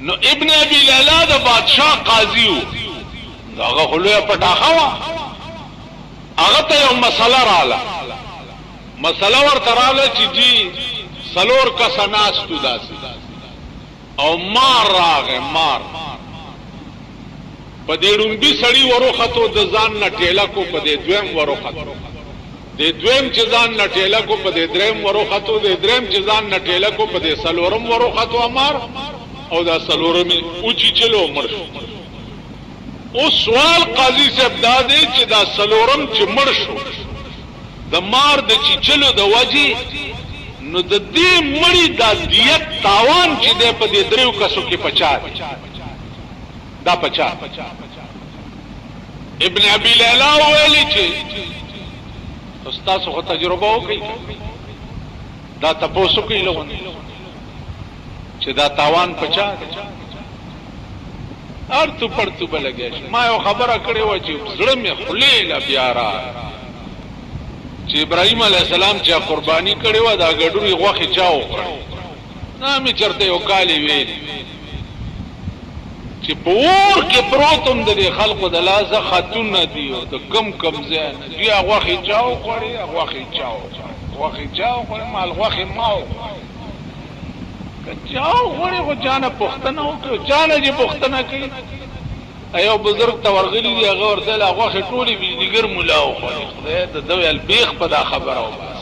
نو ابن ابي لیلا د بادشاہ قاضی وو، هغه خلوه پټاخه وا، هغه ته یو مسله رااله، مسله ورته رااله چې جی سلور کسه ناستو داسې او مار راغی، مار په دې ړومبي سړي وروختو د ځان نه ټېله کو، په دې دویم وروختو، د دویم چې ځان نه ټېله کو، په دې دریم وروختو، د دریم چې ځان نه ټېله کو، په دې څلورم وروختو مار، او دا څلورم اوچی چلو مړ شو. اوس سوال قاضي صاحب دا دی چې دا څلورم چې مړ شو د مار د چیچلو د وجې، نو د دې مړي دا دیت تاوان چې دی په دې دریو کسو کې پچا دی، دا پچا. ابن ابي لیلا ویلي چې استاد خو تجربه وکړي، دا تاسو کوي لغونه چې دا تاوان پچا دی، ارتو پرتو بلګی. ما یو خبره کړې و چې زړه مې خولې لا بیا را چې ابراهيم عليه السلام چې قرباني کړې و دا ګډوري غوخه چاو کړ، نه مې چرته یو کالی ویلي چې په اور کې پروتم د خلقو د لازه خاتون نه دی او د کم کم ځای دی غوخه چاو کړې، غوخه چاو غوخه چاو کړې، مال غوخه ماو چاو غوړي خو جانه پښتنه وکړو، جانه چې پښتنه کوي. ایو بزرگ ته ورغلی دی، هغه ورته لا غوښه ټولې بجلیګر مولا وخوري، خدای د دوی البیخ په دا خبره و بس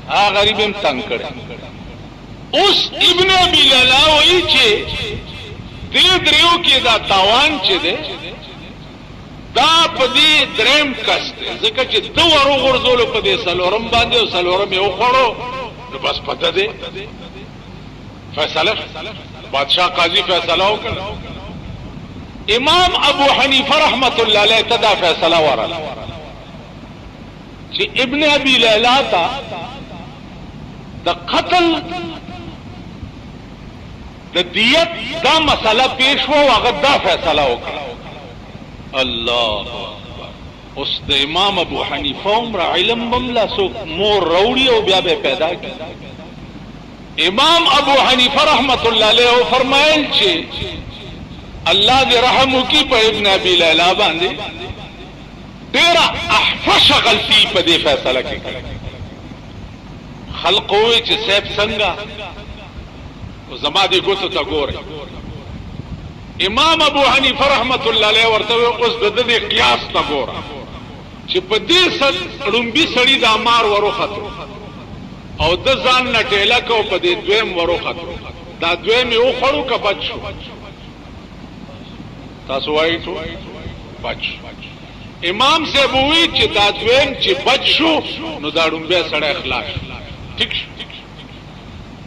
هغه غریب هم تنگ کړي. اوس ابن ابي لیلا وایي چې دې دریو کې دا تاوان چې دی دا په دې دریم کس دی، ځکه چې دو ورو غورځولو په دې څلورم باندې او څلورم یې وخوړو، نو بس پته دی فیصله. بادشاہ قاضی فیصله وکړ، امام ابو حنیفه رحمت الله علیه ته دا فیصله ورله چې ابن ابي لیلا ته د قتل د دیت دا مسله پیش و، هغه دا فیصله وکړه. الله اوس د امام ابو حنیفه عمر علم بملا سو مور روړي او بیا به پیدا کی. امام ابو حنیفه رحمت الله علیه فرمایل چې الله دې رحم وکي په ابن ابي لیلا باندې، ډېر احفش غلطي په دې فیصله کې کړې. خلق وې چې صاحب څنګه او زما دې ګوتو ته ګوره. امام ابو حنیفه رحمت الله علیه ورته اوس د دې قیاس ته ګوره چې په دې ړومبي سړي د مار وروختو او د ځان نه ټېله کو، په دې دویم وروختو، دا دویم یې وخوړو که بچ شو؟ تاسو وایي ټول بچ. امام صاحب وایي چې دا دویم چې بچ شو نو دا ړومبی سړی خلاص شو، ټیک شو.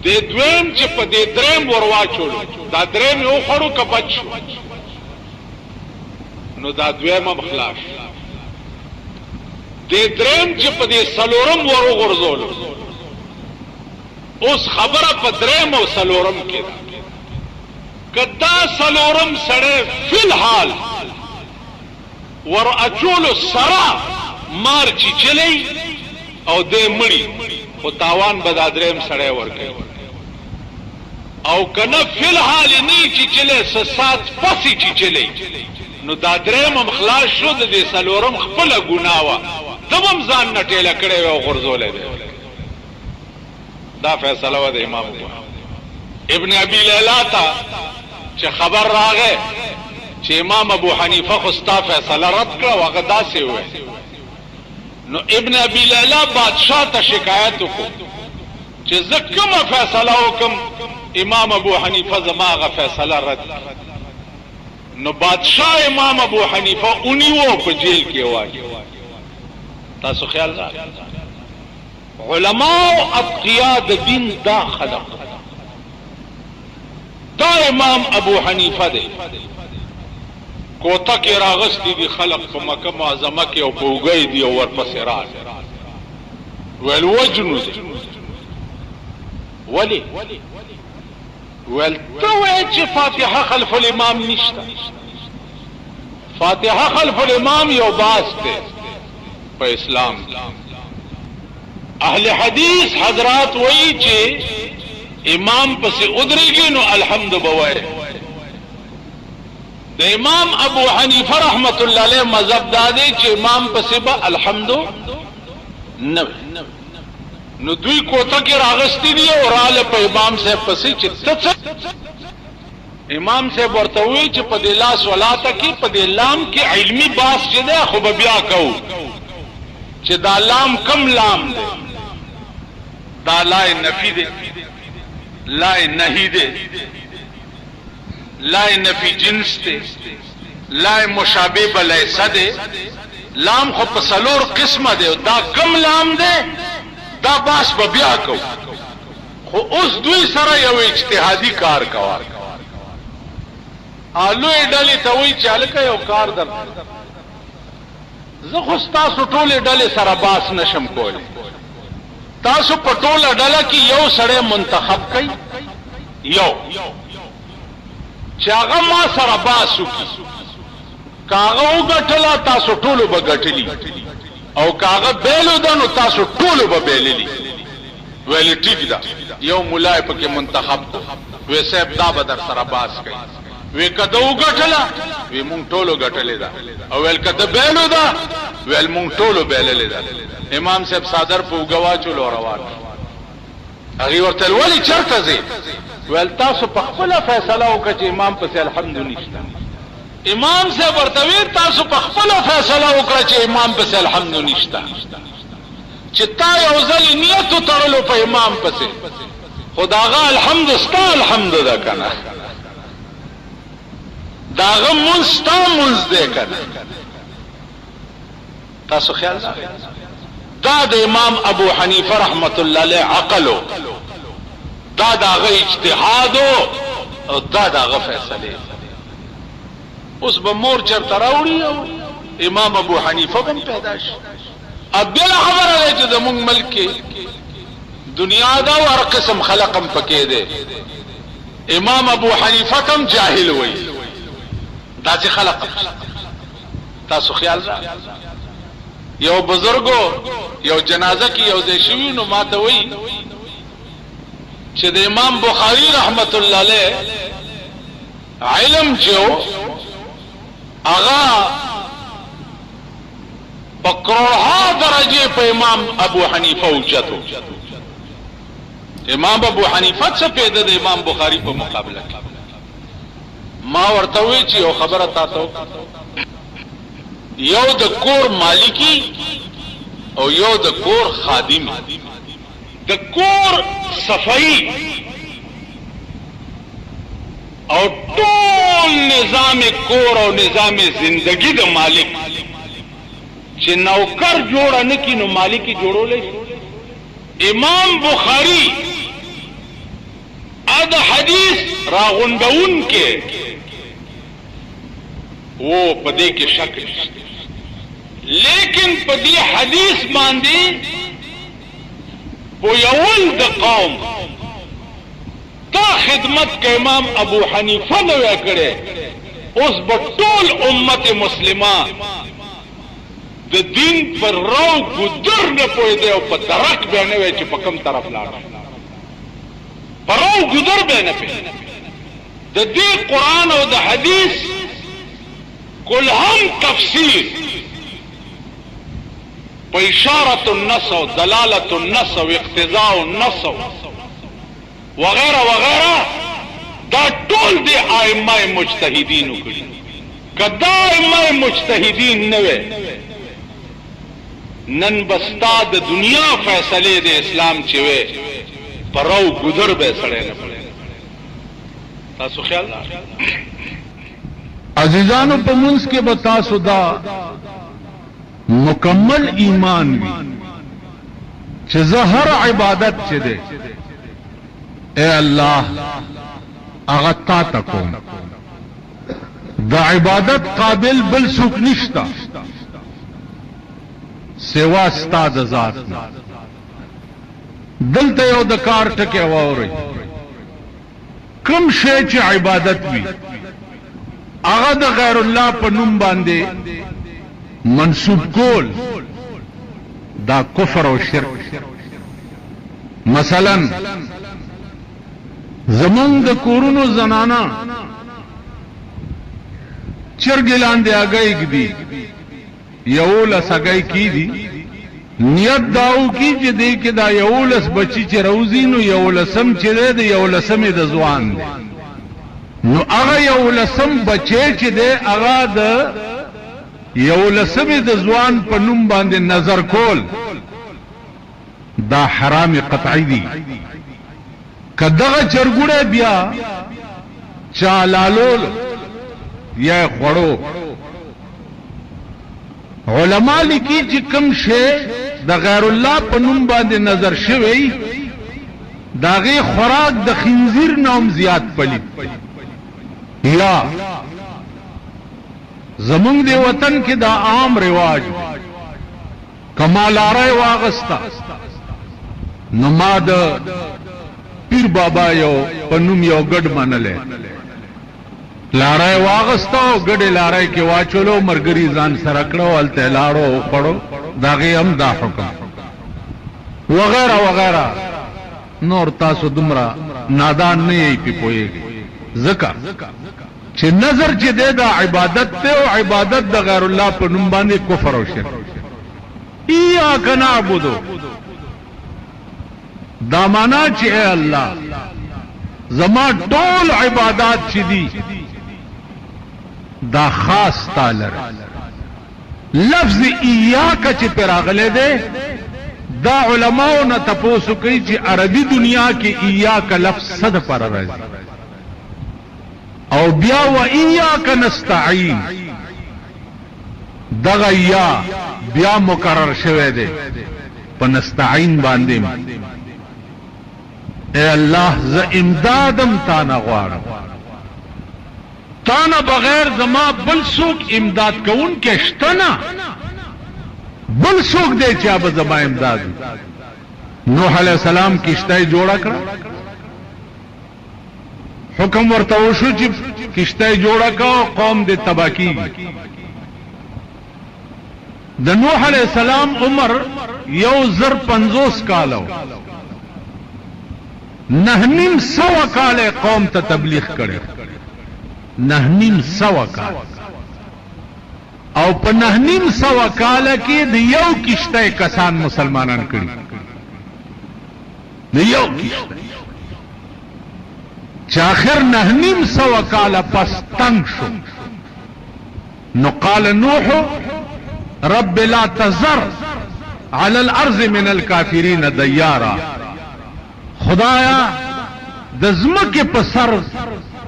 دې دویم چې په دې دریم ورواچولو، دا دریم یې وخوړو که بچ شو؟ نو دا دویم هم خلاص شو. دې دریم چې په دې څلورم وروغورځولو، اوس خبره په دریم او څلورم کې ده. کدا څلورم سړی فی الحال ور اچولو سره مار چیچلی او دې مړی، خو تاوان به دا دریم سړی ورکوي. او کنه فی الحال نه چیچلی سات پسې چیچلی، نو دا دریم هم خلاص شو، د دې څلورم خپله ګناه وه، دم ځان نه ټېله کړی وی او غورځولی دی. دا فیصله و د امام ابن ابي لیلا ته چې خبر راغی چې امام ابو حنیفه خو ستا فیصله رد کړه، هغه داسې وویل. نو ابن ابي لیلا بادشاہ ته شکایت وکړو چې زه کومه فیصله وکم، امام ابو حنیفه زما هغه فیصله رد کړه. نو بادشاہ امام ابو حنیفه اونیو په جیل کې واچو. تاسو خیال راغی علماء اتقیاء د دین دا خلق، دا امام ابو حنیفه دی کوته کې راغستی دي خلق په مکه معظمه کې او په وګي دي او ورپسې راځي ویل وجنو دي. ولی ویل ته وایې چې فاتحه خلف الامام نشته. فاتحه خلف الامام یو باس دی په اسلام. اهل حدیث حضرات وایي چې امام پس ادریږي نو الحمد بوای. د امام ابو حنیفه رحمت الله علیه مذهب دا دی چې امام پس به الحمد نه، نو دوی کوته کې راغستی دي او رااله په امام صاحب پسې چې تڅ امام صاحب ورته وی چې په دې لاس ولاته کې په دې لام کې علمی باس چې ده خو بیا کو چې دا لام کم لام ده، دا لا نفی ده، لا نهی ده، لا نفی جنس ده، لا مشابه بلیس ده. لام خو په څلور قسمه ده، دا کم لام ده دا باس بیا کو. خو اوس دوی سره یو اجتهادي کار کوي. الوی ډلې ته وی چې الکه یو کار در زه خو تاسو ټوله ډلې سره باس نشم کولی. تاسو په ټوله ډله کې یو سړی منتخب کړئ، یو چې هغه ما سره باس وکړي. کاغه وګټله تاسو ټولو به ګټلی، او کاغه بیلو ده نو تاسو ټولو به بیللی. ویل ټیک ده. یو مولای پکې منتخب کو، وی صاحب دا به در سره باس کوي. وی کده وګټله، وی مونږ ټولو ګټلې ده. او ویل کده بیلو ده، ویل مونږ ټولو بیللې ده. امام صاحب صادر په وګوا چولو روان. هغه ورته ولی چرته زی؟ ویل تاسو په خپل فیصله وکړه چې امام پسې الحمد نشته. امام صاحب ورته وی تاسو په خپل فیصله وکړه چې امام پسې الحمد نشته. چې تا یو ځل نیت تړلو په امام پسې، خداغه الحمد استا الحمد ده کنه، داغه مستا مز ده کنه. تاسو خیال دا د امام ابو حنیفه رحمت الله علیه عقلو، دا داغه اجتهاد او دا داغه فیصله. اوس به مور چرته راوړي او امام ابو حنیفه هم پیدا شي. اب بل خبره ده چې زمونږ ملک کې دنیا دا او هر قسم خلقم پکې ده. امام ابو حنیفه هم جاهل وي، دا چې خلق. تاسو خیال را یو بزرګو یو جنازه کې یو ځای شوی نو ماته وی چې د امام بخاری رحمت الله علیه علم جو هغه په کروڑها درجه په امام ابو حنیفه اوچتو. امام ابو حنیفه څه پیدا د امام بخاری په مقابله کې. ما ورته وی چې یو خبره تاسو، یو د کور مالکی او یو د کور خادم. د کور صفائی او ټول نظام کور او نظام زندگی د مالک چې نوکر جوړ نه کینو مالکی جوړولې. امام بخاری ادا حدیث راغونډون کې وہ پدے کے شک نشتے، لیکن پدی حدیث باندې پویول د قوم تا خدمت کے امام ابو حنیفہ نوے کرے. اس بطول امت مسلمہ د دین پر رو گدر نہ پوئے دے او پا درک بینے وے چی پکم طرف لانا پر رو گدر بینے پہ د دی قرآن او د حدیث کل ہم تفسیر پا اشارت النص و دلالت النص و اقتضاء النص وغیرہ وغیرہ دا ټول دی ائمہ مجتہدین کړي. کدا ائمہ مجتہدین نوے نن بستا د دنیا فیصله د اسلام چوي پرو گذر به سړی نه پړي. تاسو خیال عزیزانو په منځ کې به تاسو دا مکمل ایمان وي چې زه هر عبادت چې ده اے الله هغه تا ته کوم، د عبادت قابل بل څوک نشته سوا ستا د ذات نه. دلته یو د کار ټکی واورئ، کوم شی چې عبادت وي هغه د غیر الله په نوم باندې منسوب کول دا کفر او شرک. مثلا زمونږ د کورونو زنانا چرګې لاندې اگۍ ږدي، یولس اگۍ کیدي، نیت داو کی چې دې کې دا یولس بچی چې روزي نو یولسم چې دی د یولسمې د ځوان دی، نو هغه یولسم بچی چې دی هغه د یولسمې د ځوان په نوم باندې نظر کول دا حرام قطعی دی. که دغه چرګوړی بیا چالالول یا خوړو، علما لیکي چې کوم شی د غیر الله په نوم باندې نظر شوی داغه خوراک د خنزیر نوم زیات پلی. یا زمونږ دی وطن کې دا عام رواج کمالاره واغستا، نو ما د پیر بابا یو په نوم یو ګډ منلې لارای واغستا او ګډه لارای کې واچولو مرګري ځان سره کړو الته لاړو پړو داغه هم دا حکم وغیرہ وغیرہ. نور تاسو دمرا نادان نه یې پی پويږي زکه چې نظر چې د عبادت ته او عبادت د غیر الله په نوم باندې کفر او شرک. ایاک نعبدو دا معنا چې اے الله زما ټول عبادت چې دي دا خاص تعالی لفظ ایاک چې پراغله ده دا علماء نه تاسو کوي چې عربي دنیا کې ایاک لفظ صد پر راځي او بیا و ایاک نستعين دغه یا بیا مکرر شوه ده په نستعين باندې. اے الله ز امدادم تا نه غواړم، تا نه بغیر زما بل څوک امداد کوون کې شته نه، بل څوک دی چې به زما امداد. نوح علیہ السلام کشته جوړه کړه، حکم ورته وشو چې کشته جوړه کړه قوم دې تباہ کیږي. د نوح علیہ السلام عمر 150 کالو، 900 کال قوم ته تبلیغ کړي، 900 کال او په 900 کال کې د یو کشته کسان مسلمانان کړي، د یو کشته چې اخر 900 کال پس تنگ شو. نو قال نوح رب لا تذر على الارض من الكافرين ديارا، خدایا د زمکه په سر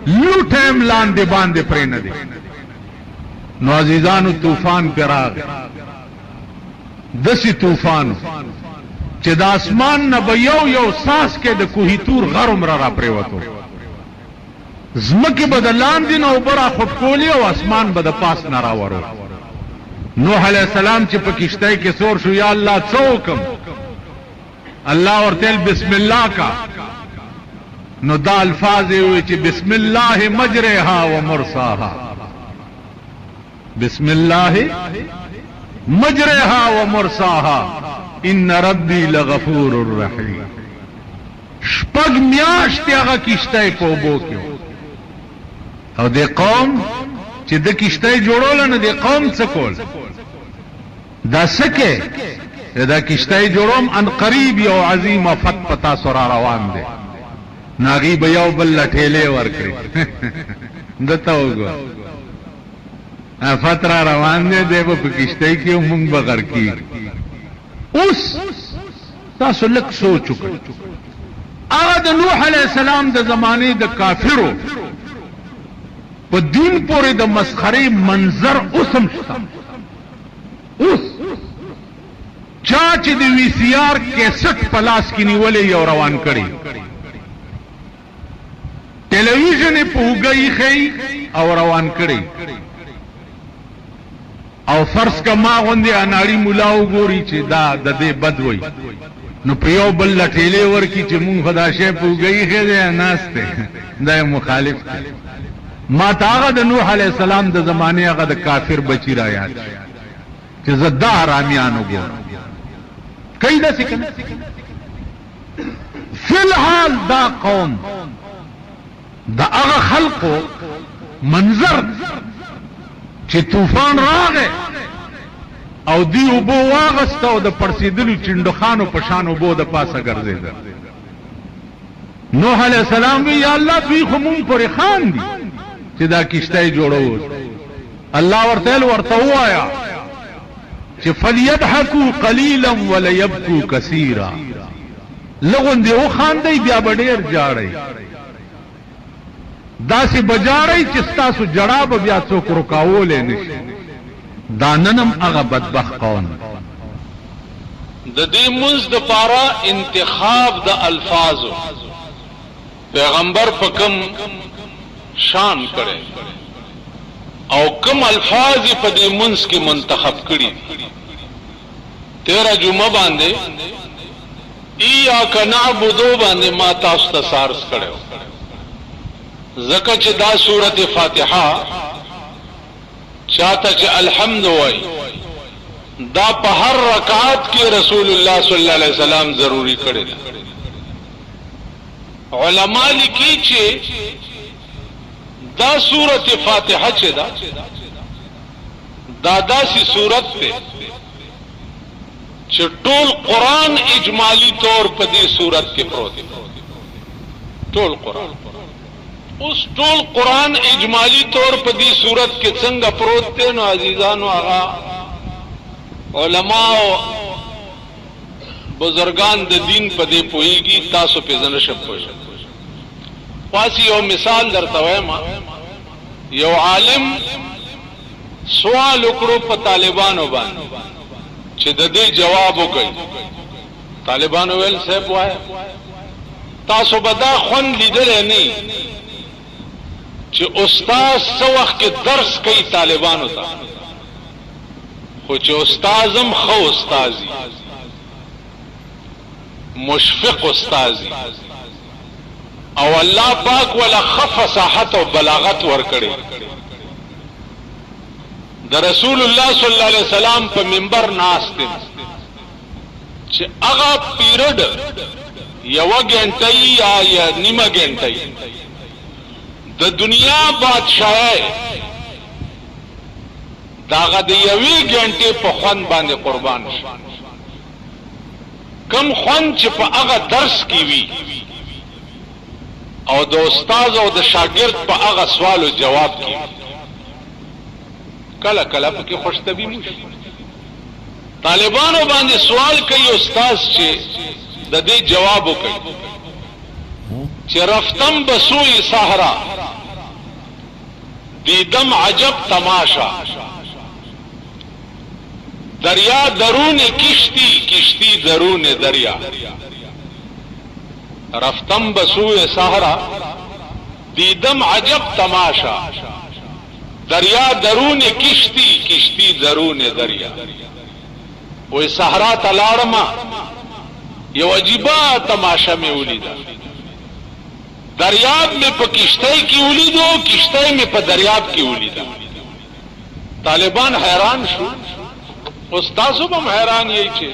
لوټم لاندې باندې پرې نه دي. نو عزیزانو طوفان پر راغی، دسی طوفان چې د اسمان نه به یو ساس کې د کوهی تور غرم را پریوتو، زمکه به د لاندې نه وبره خټکولی او اسمان به د پاس نه راورو. نوح علیہ السلام چې په کشته کې سور شو، یا الله څوکم الله ورته بسم الله کا، نو دا الفاظ وی چې بسم الله مجرها و مرساها، بسم الله مجرها و مرساها ان ربي لغفور رحیم. شپږ میاشتې هغه کشته په اوبو کې او د قوم چې د کشته جوړول نه د قوم څه کول دا سکه دا کشته جوړوم ان قریب یو عظیم افت پتا سره روان دي، ناغي به یو بل لټېلې ورکړي دته وګو افت را روان دي د په کشته کې مونږ بغیر کی. اوس تاسو لک سوچ وکړئ هغه د نوح علیہ السلام د زمانه د کافرو په دین پورې د مسخري منظر اوسم شته. اوس چا چې د وی سی آر کیسټ پلاس کې نیولې یو روان کړي، ټلویزیون په وګي خي او روان کړي، او فرض کا ما غوندي اناړي مولا وګوري چې دا د دې بد وای، نو په یو بل لټېلې ورکی چې مونږ خدا شی په وګي خي ده ناشته دا مخالف دی. ما تاغه د نوح علیہ السلام د زمانه هغه د کافر بچی را یاد چې زدا حرامیانو ګور کای دا څنګه فی الحال دا قوم دا اغا خلقو منظر چې طوفان راغی او دی اوبو واغسته او د پړسېدلو چنډخانو په شان اوبو د پاسه ګرځېده. نوح علیہ السلام وی یا الله دوی خو مونږ پورې خان دي چې دا کشته جوړو. الله ورته وایا چې فلیضحکوا قلیلا ولیبکوا کثیرا، لغون دی او خان دی بیا ډیر جاړی، داسې بجاړی چې ستاسو جړا به بیا څوک رکاولی نشي. دا ننم هغه بدبخت قوم. د دې منځ د پاره انتخاب د الفاظو پیغمبر په کوم شان کړي او کوم الفاظ په دې منځ کې منتخب کړي. 13 جمعه باندې ایاک نعبدو باندې ما تاسو ته سارس کړو، زکه چې دا سورته فاتحه چاته چې الحمد وای دا په هر رکعت کې رسول الله صلی الله علیه وسلم ضروری کړی. علما لیکي چې دا سورته فاتحه چې دا داسې سورت ده چې ټول قران اجمالی طور په دې سورت کې پروت دی. ټول قران اوس ټول قران اجمالی طور په دې سورت کې څنګه پروت دی؟ نو عزیزانو هغه علما او بزرگان د دین په دې پوهیږي، تاسو په ځنه شپوي. پاسی یو مثال درته وایم. یو عالم سوال وکړو په طالبانو باندې چې د دې جواب وکړي. طالبانو ویل صاحب وای تاسو به دا خون لیدل نه چې استاد څو وخت کې درس کوي طالبانو ته، خو چې استادم خو استادي مشفق استادي او الله پاک ولا خف صحت او بلاغت ور کړی. د رسول الله صلی الله علیه وسلم په منبر ناست دي چې هغه پیریډ یو غنټه یا نیمه غنټه د دنیا بادشاہ داغه د یوې غنټې په خوان باندې قربان شي. کم خوان چې په هغه درس کې وي او د استاد او د شاګرد په هغه سوال او جواب کې کله کله پکې خوشتبی موشي. طالبانو باندې سوال کوي استاد چې د دې جواب وکړي چې رفتم بسوی صحرا دیدم عجب تماشا، دریا درون کشتی کشتی درون دریا. رفتم بسوی صحرا دیدم عجب تماشا، دریا درون کشتی کشتی درون دریا. وې صحرا ته لاړم یو عجیبه تماشا مې ولیده. دریاب مې په کشتۍ کې ولیدو، کشتۍ مې په دریاب کې ولیده. طالبان حیران شو، استادو هم حیران یې چې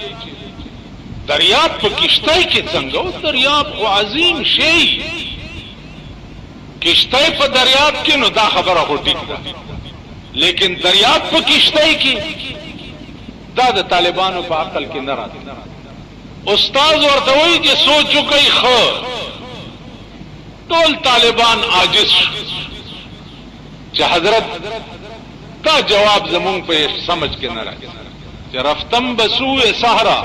دریاب په کشتۍ کې څنګه؟ او دریاب خو عظیم شی، کشتۍ په دریاب کې نو دا خبره خو ټیک ده، لیکن دریاب په کشتۍ کې دا د طالبانو په عقل کې نه راځي. استاد ورته وایي چې سوچ وکړئ خو ټول طالبان عاجز شو چې حضرت دا جواب زمونږ په سمجھ کې نه راځي. چې رفتم بسوء صحرا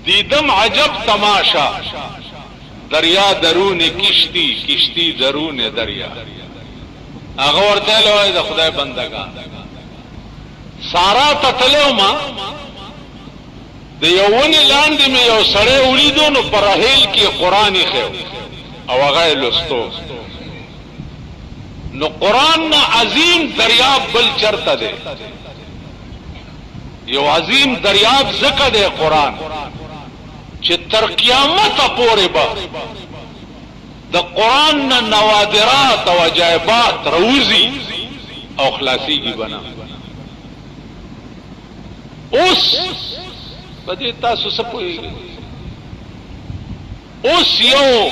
دیدم عجب تماشا، دریا درون کشتی کشتی درون دریا. هغه ورته لوي د خدای بندگان سارا تتلو ما د یوونی لاندې مې یو سړی ولیدو نو پر هیل کې قرآنی خو او هغه لستو. نو قرآن عظیم دریاب بل چرته ده، یو عظیم دریاب زکه ده قرآن چې تر قیامت پورې به د قرآن نه نوادرات او عجایبات روزي او خلاصيږي بنا. اوس بده تاسو سپوږی اوس یو